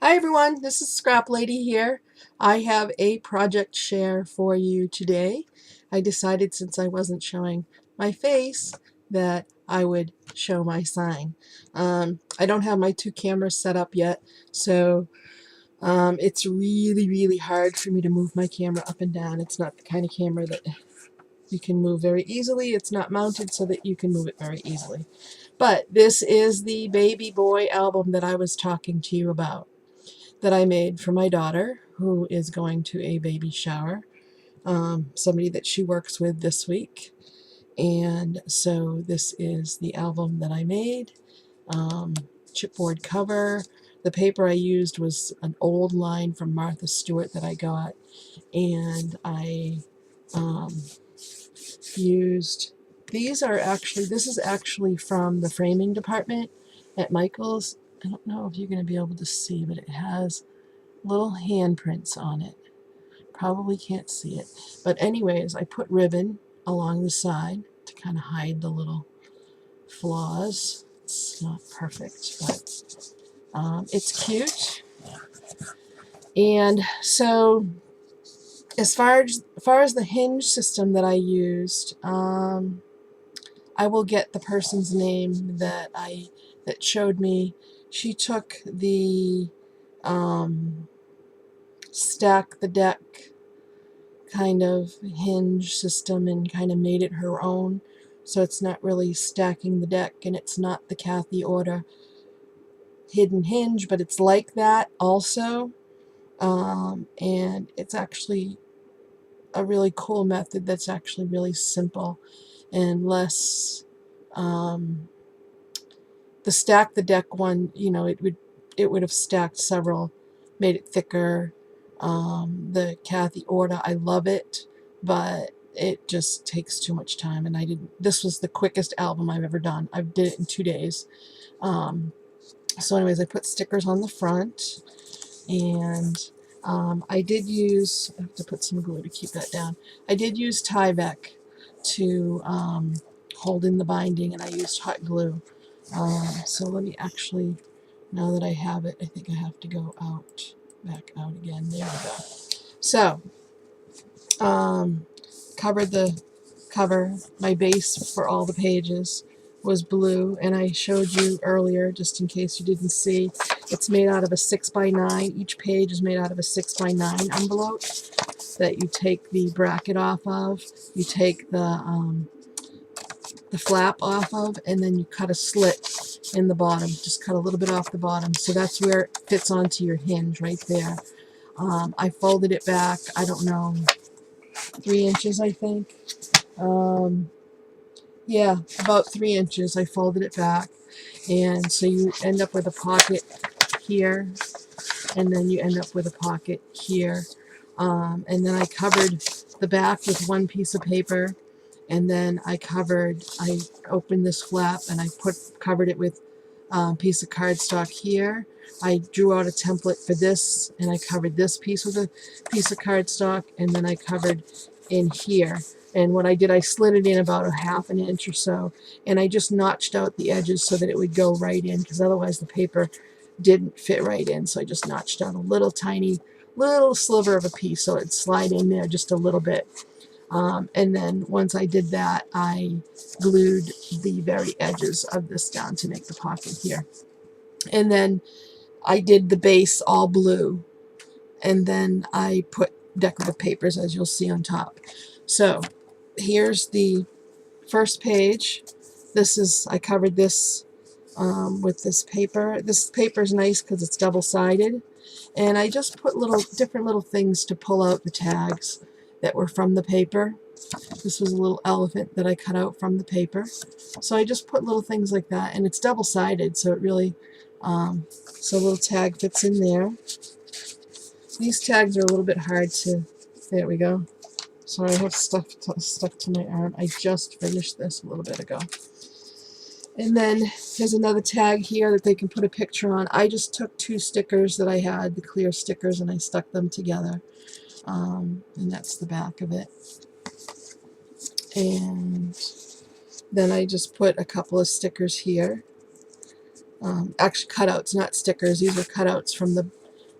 Hi everyone, this is Scrap Lady here. I have a project share for you today. I decided since I wasn't showing my face that I would show my sign. I don't have my two cameras set up yet, so it's really hard for me to move my camera up and down. It's not the kind of camera that you can move very easily. It's not mounted so that you can move it very easily. But this is the Baby Boy album that I was talking to you about, that I made for my daughter, who is going to a baby shower, somebody that she works with this week. And so this is the album that I made. Chipboard cover. The paper I used was an old line from Martha Stewart that I got, and I used, this is actually from the framing department at Michael's. I don't know if you're going to be able to see, but it has little handprints on it. Probably can't see it. But anyways, I put ribbon along the side to kind of hide the little flaws. It's not perfect, but it's cute. And so as far as the hinge system that I used, I will get the person's name that showed me. She took the stack the deck kind of hinge system and kind of made it her own. So it's not really stacking the deck, and it's not the Kathy Order hidden hinge, but it's like that also. And it's actually a really cool method that's actually really simple and less. The stack the deck one, it would have stacked several, made it thicker. The Kathy Order, I love it, but it just takes too much time, and I didn't. This was the quickest album I've ever done. I did it in 2 days. So anyways, I put stickers on the front, and I did use, I have to put some glue to keep that down. I did use Tyvek to hold in the binding, and I used hot glue. So let me actually, now that I have it, I think I have to go out, back out again. There we go. So, covered the cover. My base for all the pages was blue, and I showed you earlier, just in case you didn't see, it's made out of a 6x9. Each page is made out of a 6x9 envelope that you take the bracket off of. You take the flap off of, and then you cut a slit in the bottom. Just cut a little bit off the bottom, so that's where it fits onto your hinge right there. I folded it back, I don't know, 3 inches, I think. Yeah, about 3 inches. I folded it back, and so you end up with a pocket here, and then you end up with a pocket here. And then I covered the back with one piece of paper, and then I opened this flap, and I covered it with a piece of cardstock here. I drew out a template for this, and I covered this piece with a piece of cardstock, and then I covered in here. And what I did, I slid it in about a ½ an inch or so, and I just notched out the edges so that it would go right in, because otherwise the paper didn't fit right in. So I just notched out a little tiny little sliver of a piece so it'd slide in there just a little bit. And then once I did that, I glued the very edges of this down to make the pocket here. And then I did the base all blue, and then I put decorative papers, as you'll see, on top. So here's the first page. I covered this with this paper. This paper is nice because it's double-sided, and I just put different little things to pull out the tags that were from the paper. This was a little elephant that I cut out from the paper. So I just put little things like that, and it's double-sided, so it really, so a little tag fits in there. These tags are a little bit hard to, there we go. So I have stuff stuck to my arm. I just finished this a little bit ago. And then there's another tag here that they can put a picture on. I just took 2 stickers that I had, the clear stickers, and I stuck them together. And that's the back of it. And then I just put a couple of stickers here. Actually cutouts, not stickers. These are cutouts from the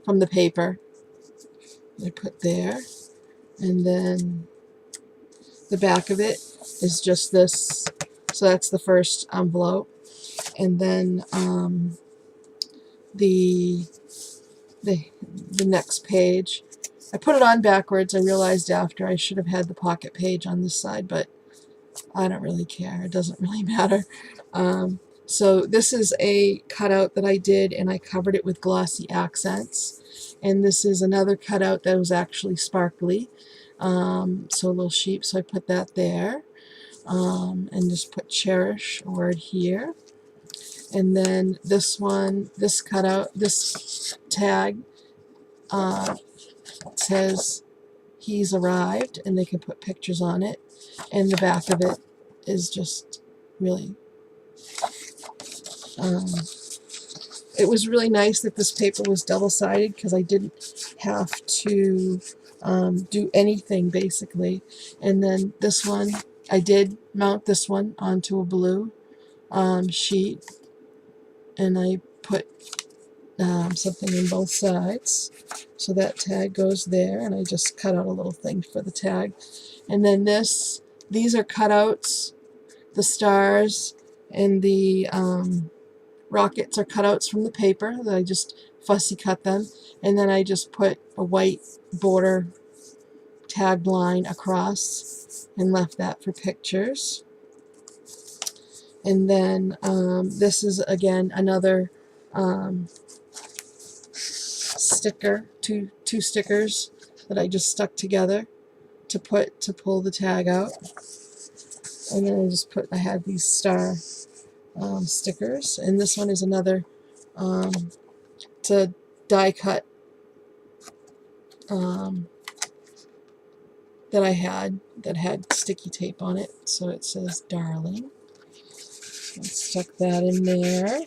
from the paper. I put there, and then the back of it is just this. So that's the first envelope, and then the next page. I put it on backwards. I realized after I should have had the pocket page on this side, but I don't really care. It doesn't really matter. So this is a cutout that I did, and I covered it with glossy accents. And this is another cutout that was actually sparkly. So a little sheep, so I put that there. And just put cherish, a word here. And then this one, this cutout, this tag says he's arrived, and they can put pictures on it. And the back of it is just really it was really nice that this paper was double-sided, because I didn't have to do anything basically. And then this one, I did mount this one onto a blue sheet, and I put something in both sides, so that tag goes there, and I just cut out a little thing for the tag. And then these are cutouts. The stars and the rockets are cutouts from the paper that I just fussy cut them, and then I just put a white border tag line across and left that for pictures. And then this is again another sticker, two stickers that I just stuck together to pull the tag out. And then I had these star stickers, and this one is another it's a die cut that I had that had sticky tape on it, so it says darling. I stuck that in there.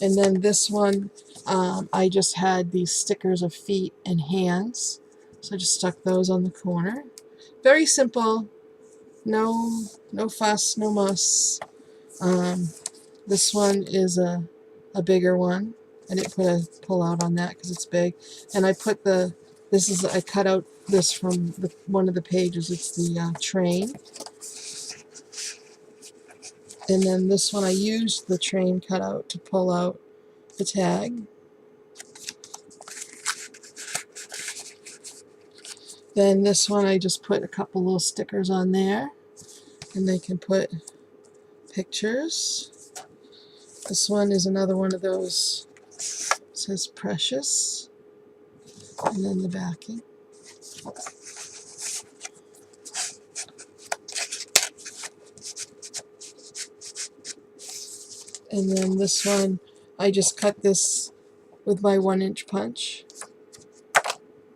And then this one, I just had these stickers of feet and hands, so I just stuck those on the corner. Very simple, no fuss, no muss. This one is a bigger one. I didn't put a pull out on that because it's big. And I put I cut out this from one of the pages. It's the train. And then this one I used the train cutout to pull out the tag. Then this one I just put a couple little stickers on there, and they can put pictures. This one is another one of those, it says precious, and then the backing. And then this one, I just cut this with my 1-inch punch.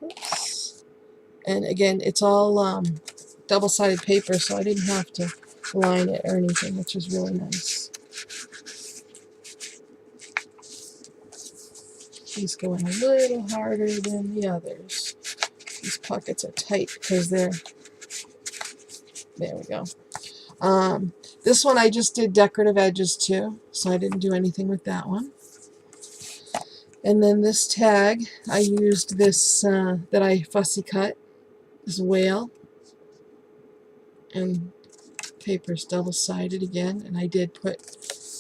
Oops. And again, it's all double-sided paper, so I didn't have to line it or anything, which is really nice. These go in a little harder than the others. These pockets are tight because there we go. This one I just did decorative edges too, so I didn't do anything with that one. And then this tag, I used this that I fussy cut, this whale, and paper's double-sided again, and I did put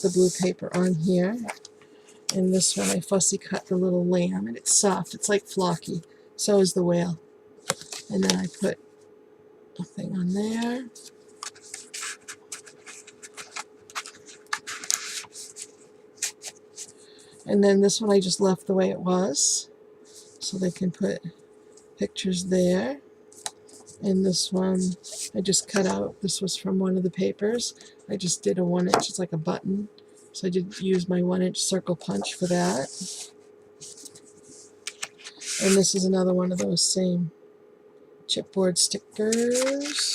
the blue paper on here. And this one I fussy cut the little lamb, and it's soft, it's like flocky. So is the whale. And then I put a thing on there. And then this one I just left the way it was, so they can put pictures there. And this one I just cut out. This was from one of the papers. I just did a 1-inch, it's like a button. So I did use my 1-inch circle punch for that. And this is another one of those same chipboard stickers.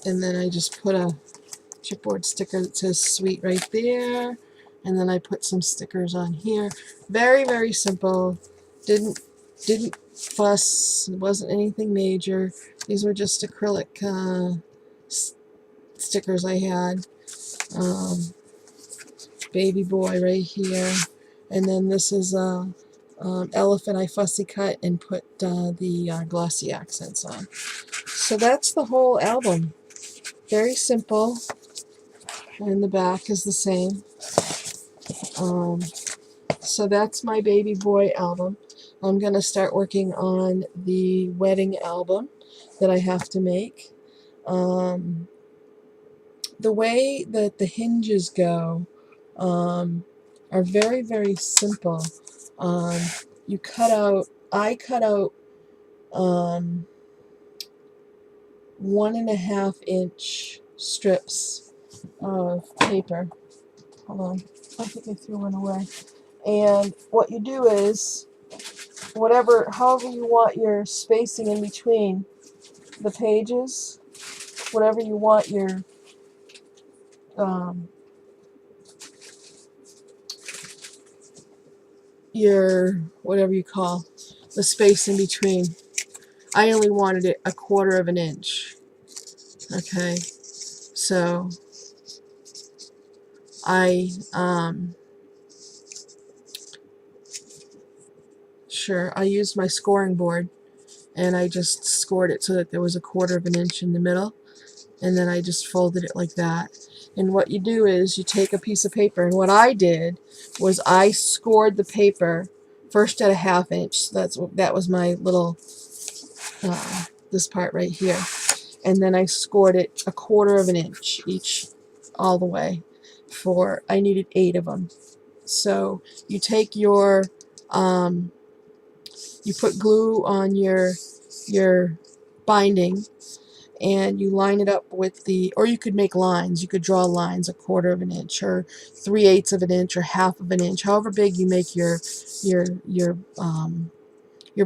And then I just put a chipboard sticker that says sweet right there. And then I put some stickers on here. Very, very simple. Didn't fuss. It wasn't anything major. These were just acrylic stickers I had. Baby boy right here. And then this is a elephant I fussy cut and put the glossy accents on. So that's the whole album. Very simple. And the back is the same. So that's my baby boy album. I'm going to start working on the wedding album that I have to make. The way that the hinges go are very, very simple. You cut out, I cut out 1.5 inch strips of paper. Hold on, I think I threw one away. And what you do is, however you want your spacing in between the pages, whatever you want your whatever you call the space in between. I only wanted it 1/4 of an inch. Okay, so I used my scoring board and I just scored it so that there was 1/4 of an inch in the middle, and then I just folded it like that. And what you do is you take a piece of paper, and what I did was I scored the paper first at 1/2 inch. That was my little this part right here, and then I scored it 1/4 of an inch each all the way. I needed 8 of them. So you take your you put glue on your binding, and you line it up with or you could make lines. You could draw lines 1/4 of an inch or 3/8 of an inch or 1/2 of an inch, however big you make your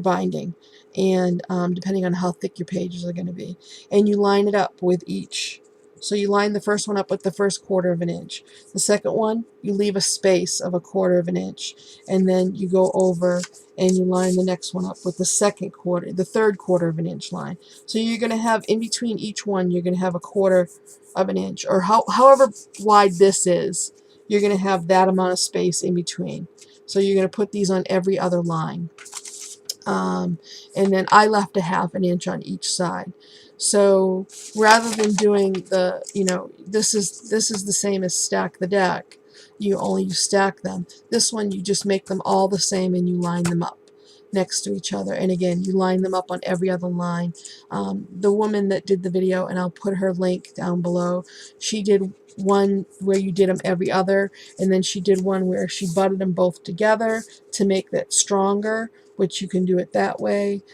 binding, and depending on how thick your pages are going to be. And you line it up with each. So you line the first one up with the first 1/4 of an inch. The second one, you leave a space of 1/4 of an inch, and then you go over and you line the next one up with the third 1/4 of an inch line. So you're going to have in between each one, you're going to have 1/4 of an inch, or however wide this is, you're going to have that amount of space in between. So you're going to put these on every other line. And then I left 1/2 inch on each side. So rather than doing this is the same as stack the deck. You stack them. This one you just make them all the same and you line them up next to each other. And again, you line them up on every other line. The woman that did the video, and I'll put her link down below, she did one where you did them every other, and then she did one where she butted them both together to make that stronger, which you can do it that way.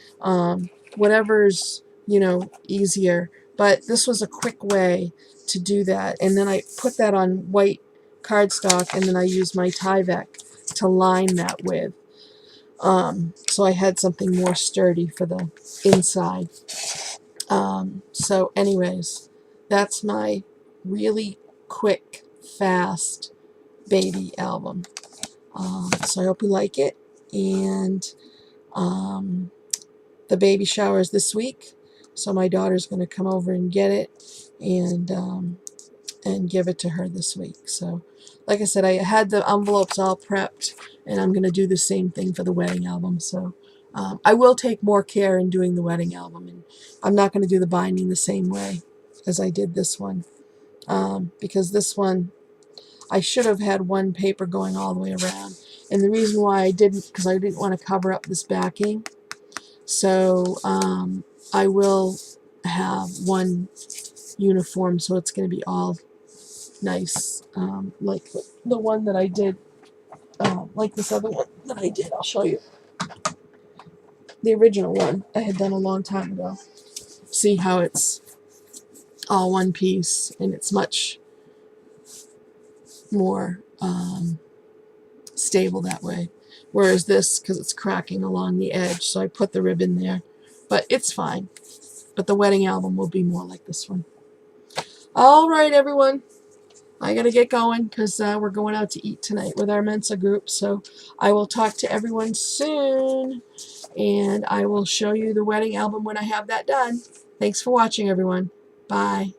Whatever's easier, but this was a quick way to do that. And then I put that on white cardstock, and then I used my Tyvek to line that with, so I had something more sturdy for the inside. So anyways, that's my really quick, fast baby album. So I hope you like it, and the baby shower is this week, so my daughter's going to come over and get it and give it to her this week. So like I said, I had the envelopes all prepped, and I'm going to do the same thing for the wedding album. So I will take more care in doing the wedding album, and I'm not going to do the binding the same way as I did this one, because this one I should have had one paper going all the way around. And the reason why I didn't, because I didn't want to cover up this backing. So I will have one uniform, so it's going to be all nice, like the one that I did, like this other one that I did. I'll show you. The original one I had done a long time ago. See how it's all one piece, and it's much more stable that way. Whereas this, because it's cracking along the edge, so I put the ribbon there. But it's fine. But the wedding album will be more like this one. Alright, everyone. I gotta get going, because we're going out to eat tonight with our Mensa group. So I will talk to everyone soon, and I will show you the wedding album when I have that done. Thanks for watching, everyone. Bye.